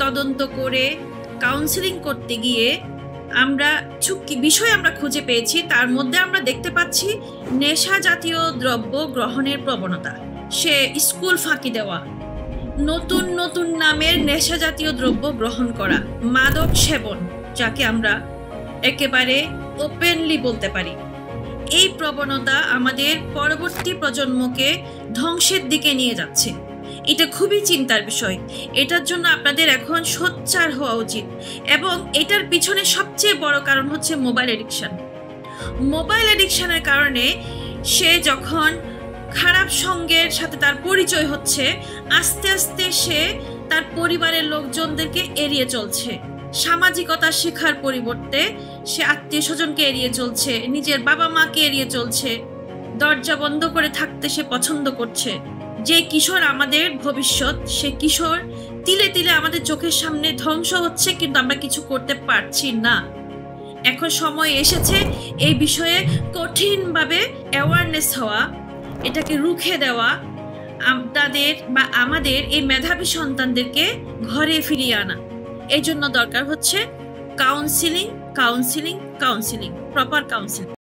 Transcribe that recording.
তদন্ত করে কাউন্সেলিং করতে গিয়ে আমরা বিষয় আমরা খুঁজে পেয়েছি। তার মধ্যে আমরা দেখতে পাচ্ছি নেশা জাতীয় দ্রব্য গ্রহণের প্রবণতা, সে স্কুল ফাঁকি দেওয়া, নতুন নতুন নামের নেশা জাতীয় দ্রব্য গ্রহণ করা, মাদক সেবন, যাকে আমরা একেবারে ওপেনলি বলতে পারি। এই প্রবণতা আমাদের পরবর্তী প্রজন্মকে ধ্বংসের দিকে নিয়ে যাচ্ছে। এটা খুবই চিন্তার বিষয়। এটার জন্য আপনাদের এখন সোচ্চার হওয়া উচিত। এবং এটার পিছনে সবচেয়ে বড় কারণ হচ্ছে মোবাইল এডিকশন। মোবাইল এডিকশনের কারণে সে যখন খারাপ সঙ্গের সাথে তার পরিচয় হচ্ছে, আস্তে আস্তে সে তার পরিবারের লোকজনদেরকে এড়িয়ে চলছে। সামাজিকতা শেখার পরিবর্তে সে আত্মীয় স্বজনকে এড়িয়ে চলছে, নিজের বাবা মাকে এড়িয়ে চলছে, দরজা বন্ধ করে থাকতে সে পছন্দ করছে। যে কিশোর আমাদের ভবিষ্যৎ, সে কিশোর তিলে তিলে আমাদের চোখের সামনে ধ্বংস হচ্ছে, কিন্তু আমরা কিছু করতে পারছি না। এখন সময় এসেছে এই বিষয়ে কঠিনভাবে অ্যাওয়ারনেস হওয়া, এটাকে রুখে দেওয়া, আপনাদের বা আমাদের এই মেধাবী সন্তানদেরকে ঘরে ফিরিয়ে আনা। এই জন্য দরকার হচ্ছে কাউন্সিলিং, প্রপার কাউন্সিলিং।